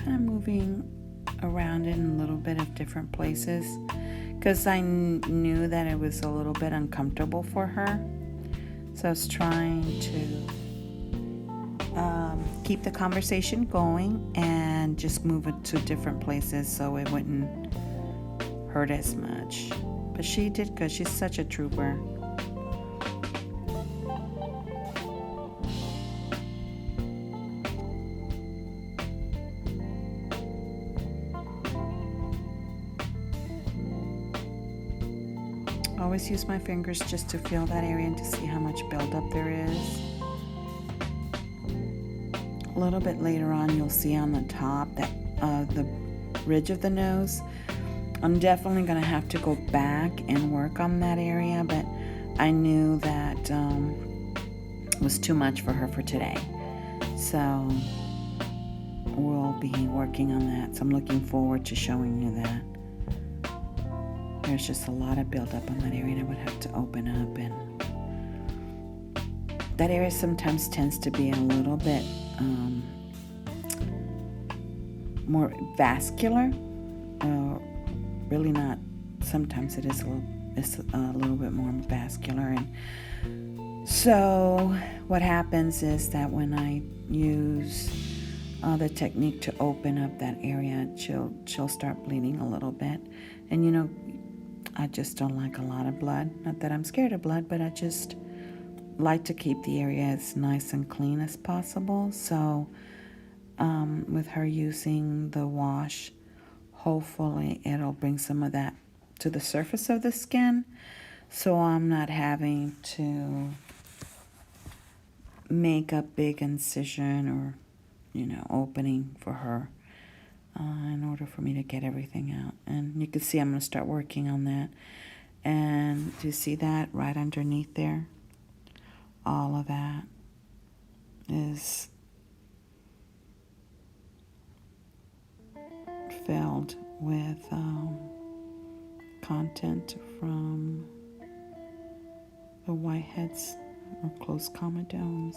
kind of moving around in a little bit of different places because I knew that it was a little bit uncomfortable for her. So I was trying to keep the conversation going and just move it to different places so it wouldn't hurt as much. But she did good. She's such a trooper. I always use my fingers just to feel that area and to see how much buildup there is. A little bit later on, you'll see on the top that the ridge of the nose. I'm definitely going to have to go back and work on that area, but I knew that it was too much for her for today. So we'll be working on that. So I'm looking forward to showing you that. There's just a lot of buildup on that area, and I would have to open up. And that area sometimes tends to be a little bit more vascular. Really not. Sometimes it is a little bit more vascular. And so what happens is that when I use the technique to open up that area, she'll start bleeding a little bit. And I just don't like a lot of blood. Not that I'm scared of blood, but I just like to keep the area as nice and clean as possible. So with her using the wash, hopefully it'll bring some of that to the surface of the skin, so I'm not having to make a big incision or opening for her in order for me to get everything out. And you can see I'm going to start working on that. And do you see that right underneath there? All of that is filled with content from the whiteheads or closed comedones.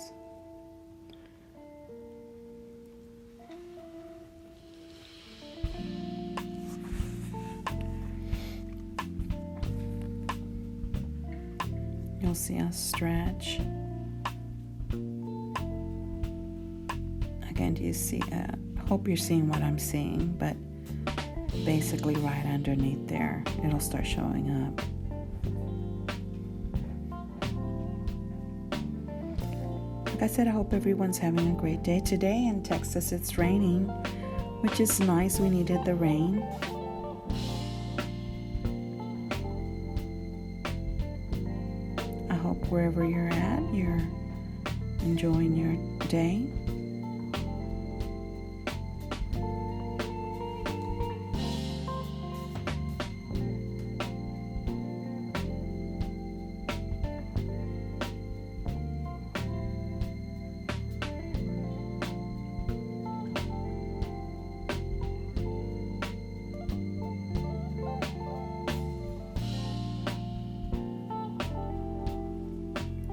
You'll see us stretch. Again, do you see? I hope you're seeing what I'm seeing, but basically right underneath there, it'll start showing up. Like I said, I hope everyone's having a great day. Today in Texas, it's raining, which is nice. We needed the rain. I hope wherever you're at, you're enjoying your day.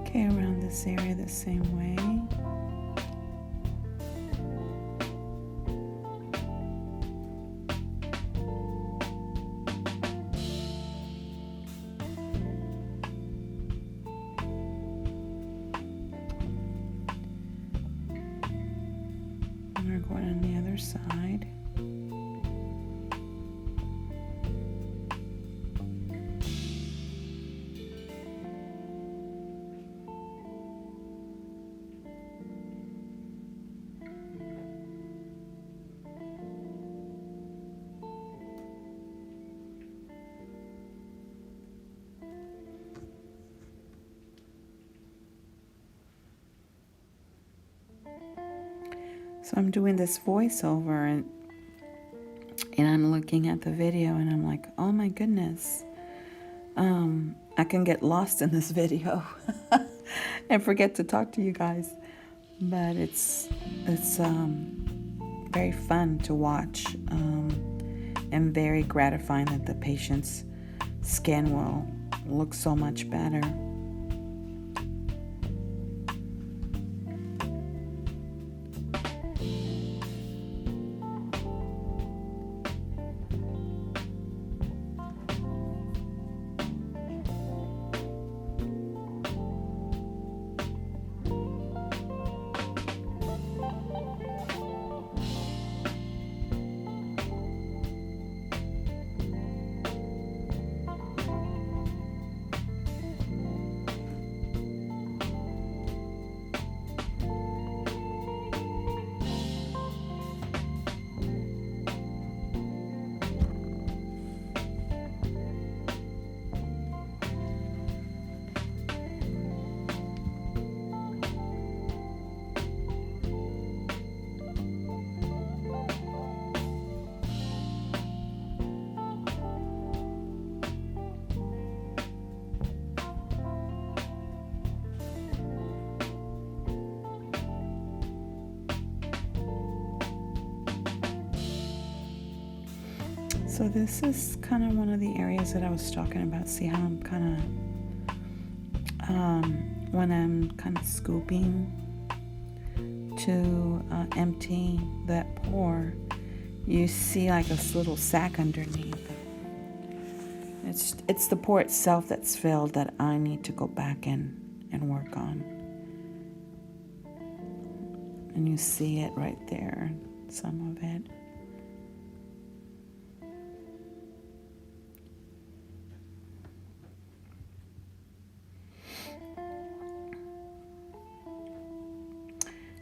Okay, around this area the same way. And we're going on the other side. So I'm doing this voiceover and I'm looking at the video and I'm like, oh my goodness, I can get lost in this video and forget to talk to you guys. But it's very fun to watch and very gratifying that the patient's skin will look so much better. So this is kind of one of the areas that I was talking about. See how I'm kind of, when I'm kind of scooping to empty that pore, you see like this little sac underneath. It's the pore itself that's filled that I need to go back and work on. And you see it right there, some of it.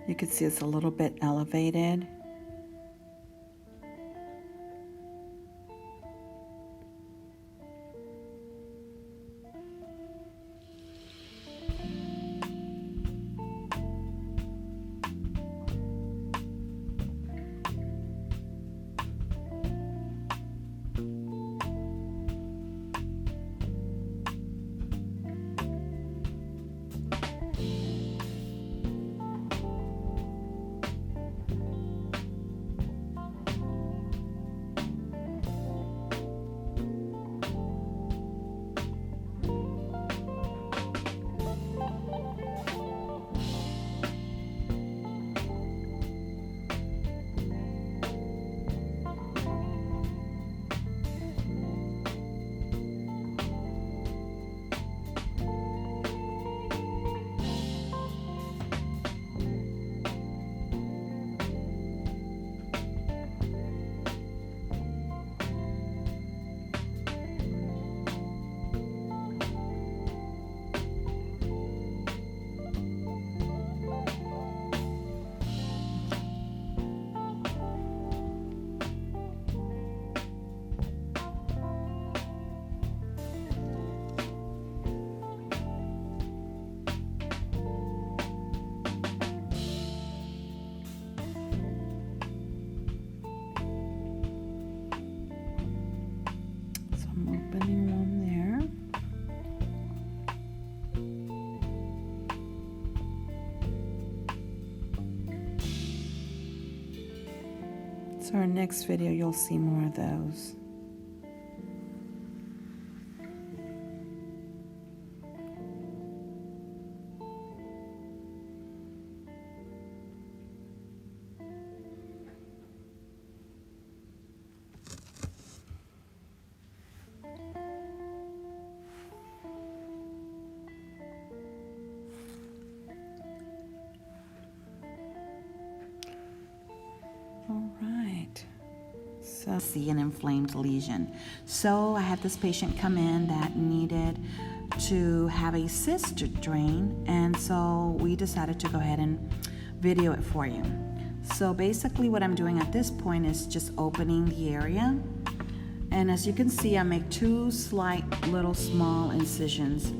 You can see it's a little bit elevated. So our next video, you'll see more of those. See an inflamed lesion. So I had this patient come in that needed to have a cyst drain, and so we decided to go ahead and video it for you. So basically what I'm doing at this point is just opening the area, and as you can see, I make 2 slight little small incisions,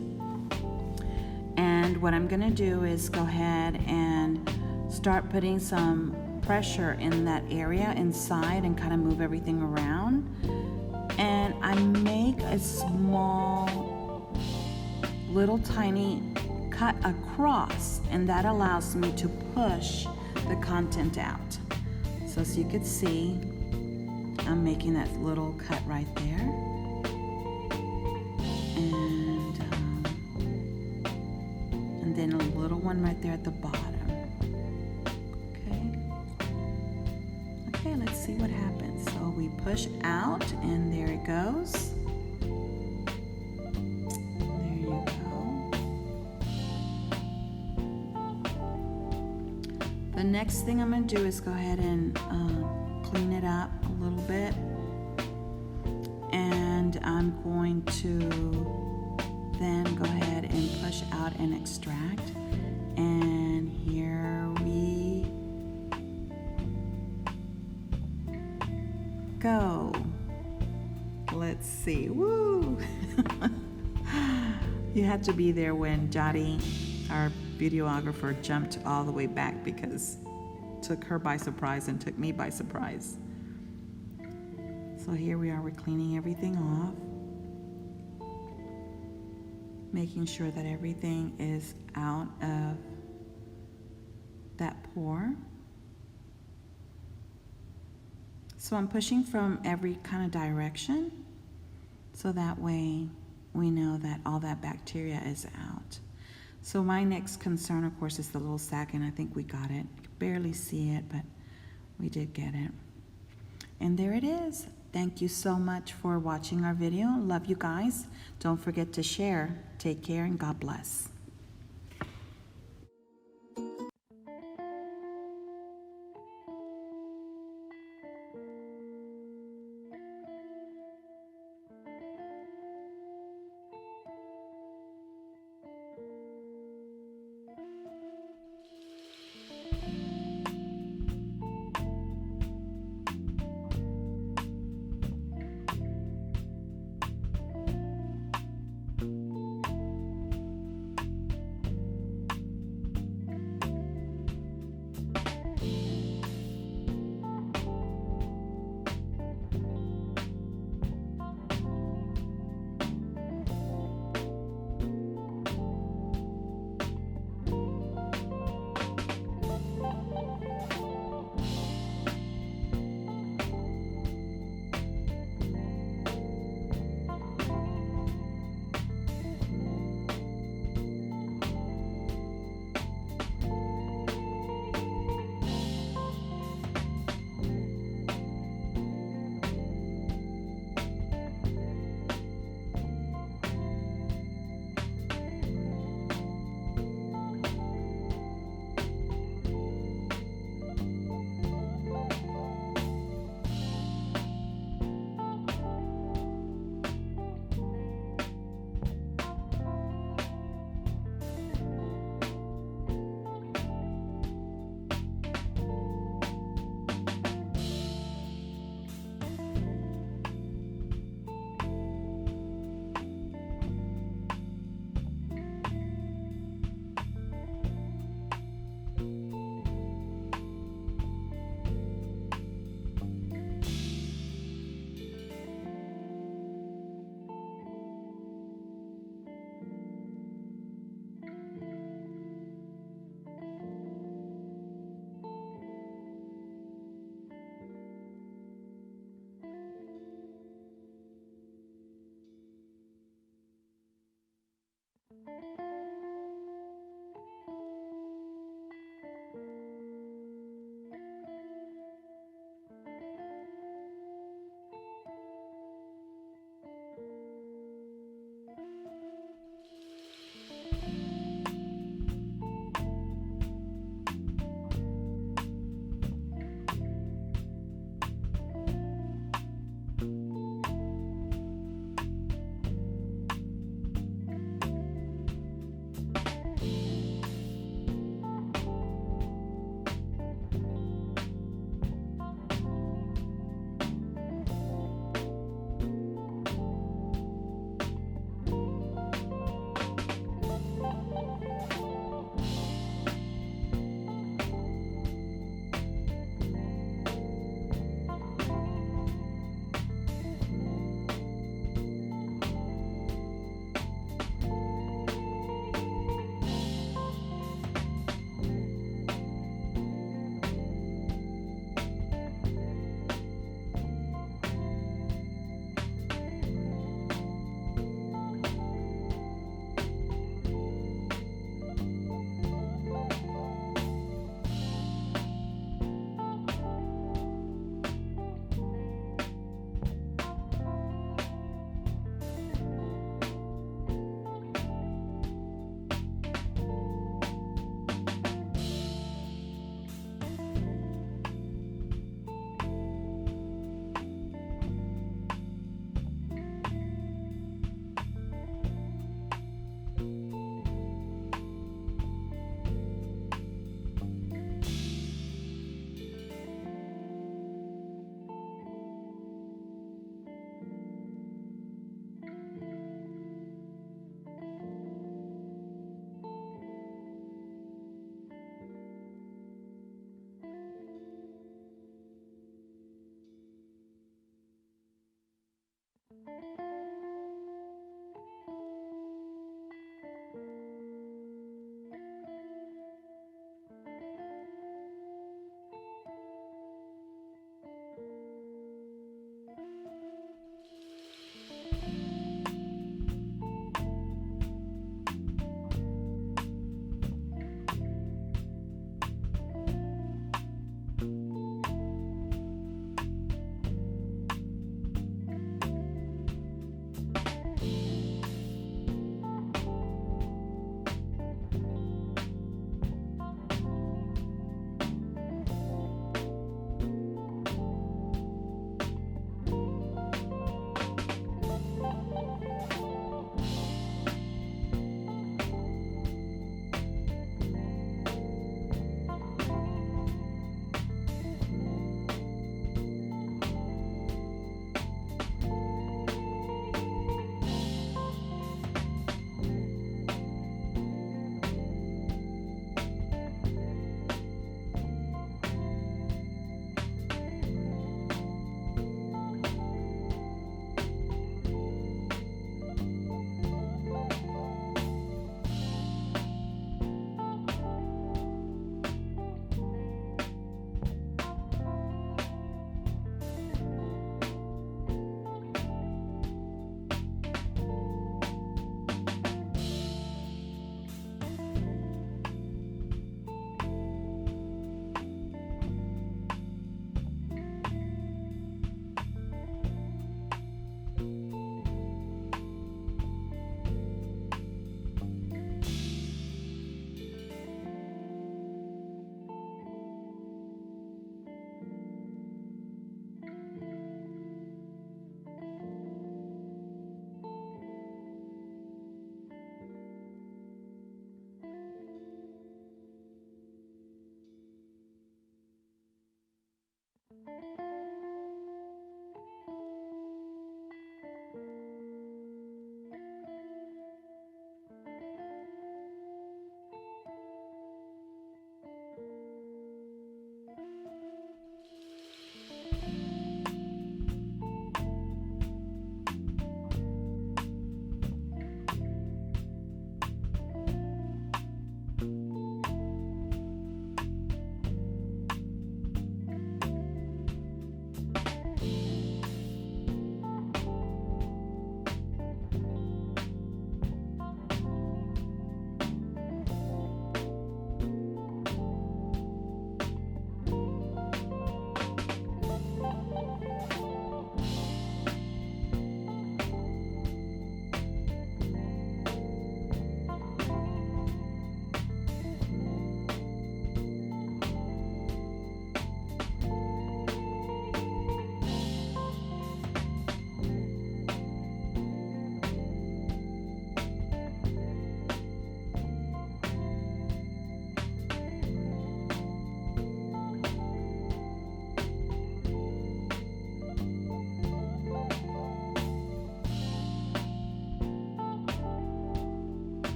and what I'm gonna do is go ahead and start putting some pressure in that area inside and kind of move everything around. And I make a small little tiny cut across, and that allows me to push the content out. So as you can see, I'm making that little cut right there, and then a little one right there at the bottom. Okay, let's see what happens. So we push out, and there it goes. There you go. The next thing I'm going to do is go ahead and clean it up a little bit. And I'm going to then go ahead and push out and extract. And here we go. Let's see. Woo! You had to be there when Jody, our videographer, jumped all the way back because it took her by surprise and took me by surprise. So here we are, we're cleaning everything off, making sure that everything is out of that pore. So I'm pushing from every kind of direction, so that way we know that all that bacteria is out. So my next concern, of course, is the little sac, and I think we got it. I could barely see it, but we did get it. And there it is. Thank you so much for watching our video. Love you guys. Don't forget to share. Take care and God bless.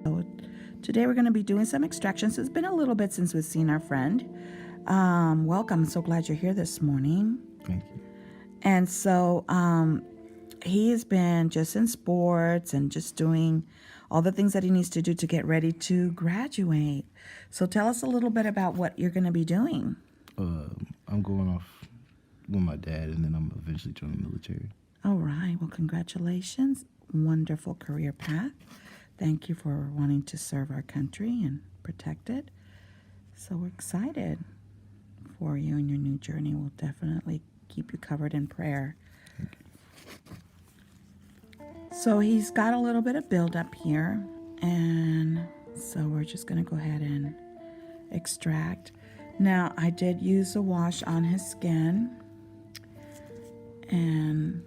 So today we're going to be doing some extractions. It's been a little bit since we've seen our friend. Welcome. I'm so glad you're here this morning. Thank you. And so he has been just in sports and just doing all the things that he needs to do to get ready to graduate. So tell us a little bit about what you're going to be doing. I'm going off with my dad, and then I'm eventually joining the military. All right. Well, congratulations. Wonderful career path. Thank you for wanting to serve our country and protect it. So we're excited for you and your new journey. We'll definitely keep you covered in prayer. Thank you. So he's got a little bit of buildup here, and so we're just going to go ahead and extract. Now, I did use a wash on his skin, and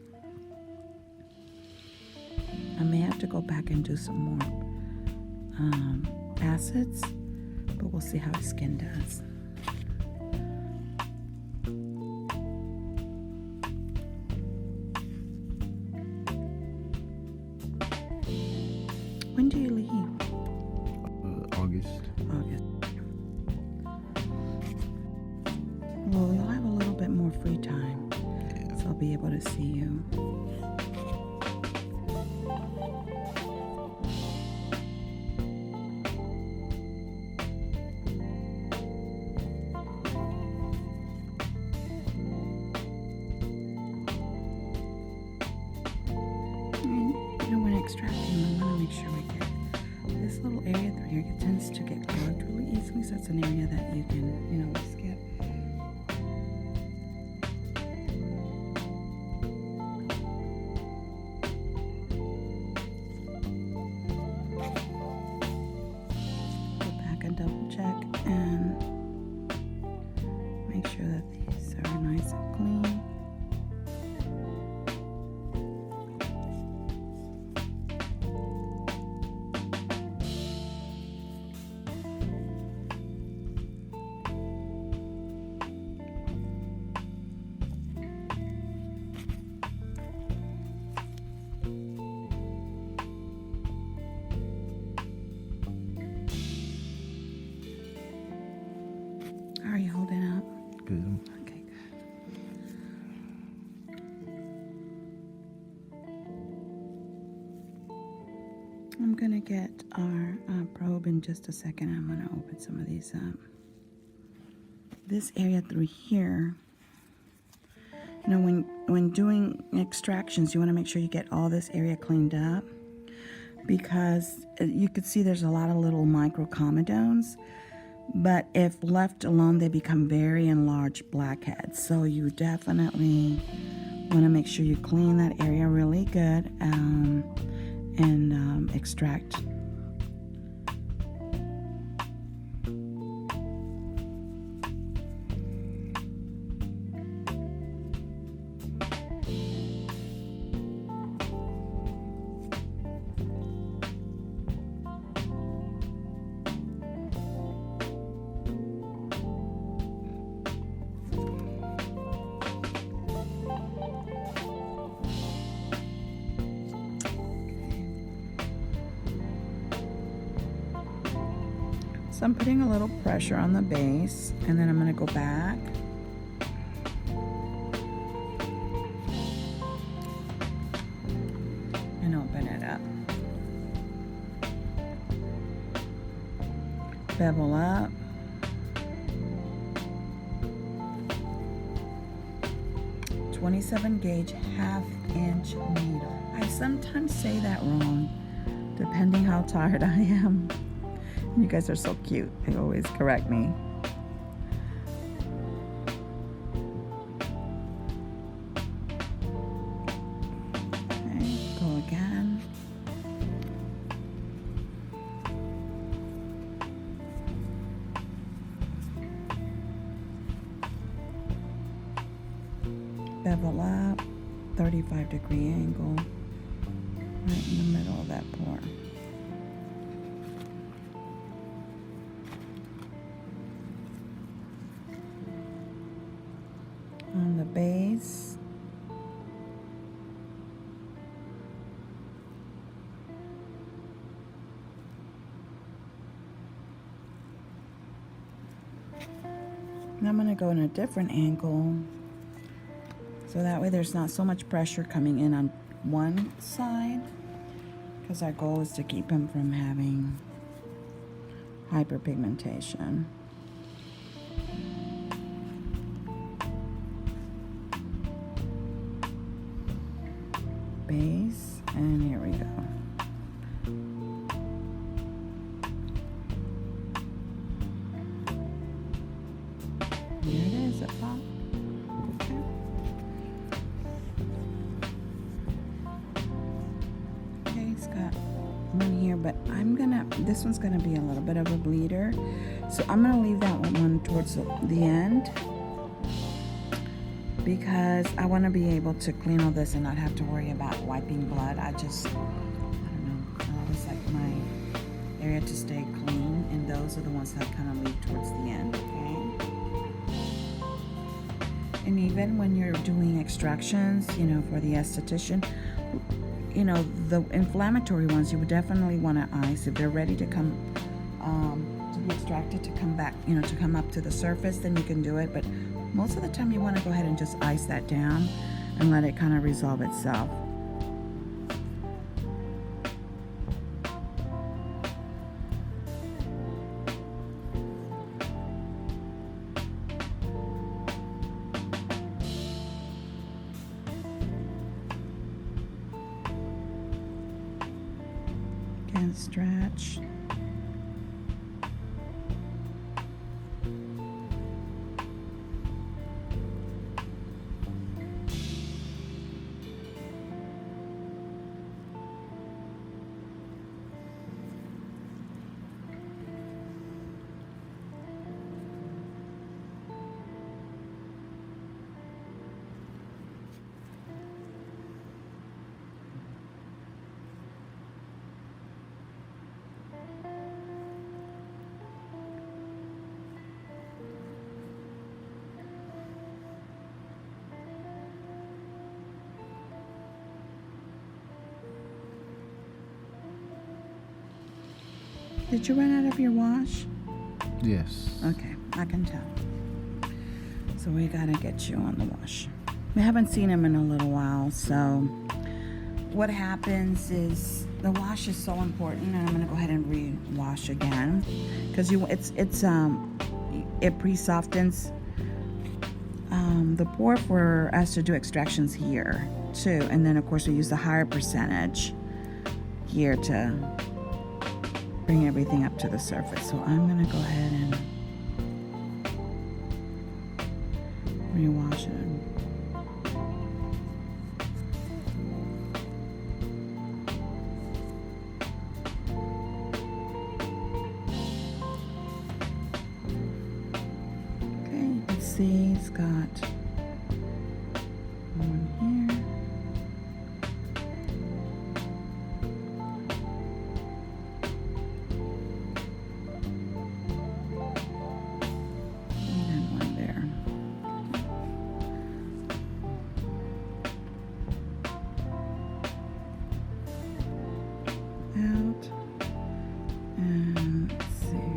I may have to go back and do some more acids, but we'll see how his skin does. When do you leave? August. August. Well, you'll have a little bit more free time, Yeah. so I'll be able to see you. When extracting, we want to make sure we get this little area through here. It tends to get clogged really easily, so it's an area that you can, skip. Go back and double check and make sure that these are nice and clean. How are you holding up? Good. Okay, good. I'm going to get our probe in just a second. I'm going to open some of these up. This area through here, when doing extractions, you want to make sure you get all this area cleaned up, because you could see there's a lot of little microcomedones. But if left alone, they become very enlarged blackheads. So you definitely want to make sure you clean that area really good and extract. So I'm putting a little pressure on the base, and then I'm going to go back up. Bevel up. .27 gauge 1/2 inch needle. I sometimes say that wrong, depending how tired I am. You guys are so cute. They always correct me. Okay, go again. Bevel up, 35-degree angle, right in the middle of that pour. On the base, and I'm going to go in a different angle, so that way there's not so much pressure coming in on one side, because our goal is to keep him from having hyperpigmentation. Base, and here we go. Here it is, it popped. Okay. Okay, it's got one here, but this one's gonna be a little bit of a bleeder. So I'm gonna leave that one towards the end, because I want to be able to clean all this and not have to worry about wiping blood. I don't know, I always like my area to stay clean, and those are the ones that I kind of leave towards the end, okay? And even when you're doing extractions, you know, for the esthetician, you know, the inflammatory ones, you would definitely want to ice. If they're ready to come, to be extracted, to come back, you know, to come up to the surface, then you can do it. But most of the time you want to go ahead and just ice that down and let it kind of resolve itself. Again, stretch. Did you run out of your wash? Yes. Okay, I can tell. So we gotta get you on the wash. We haven't seen him in a little while, so what happens is the wash is so important, and I'm gonna go ahead and re-wash again, because it pre-softens the pour for us to do extractions here too, and then of course we use the higher percentage here to bring everything up to the surface. So I'm gonna go ahead and re-wash it. Okay, you can see it's got one here. Out, and let's see,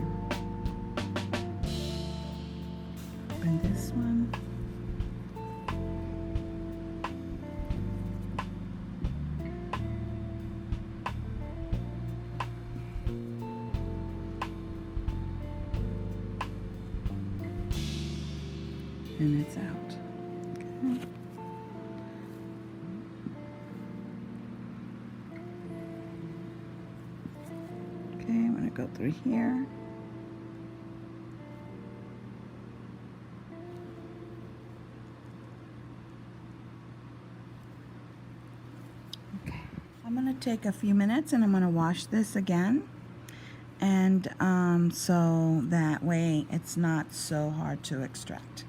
open this one, and it's out. Okay. Okay, I'm going to go through here. Okay, I'm going to take a few minutes and I'm going to wash this again. And so that way it's not so hard to extract.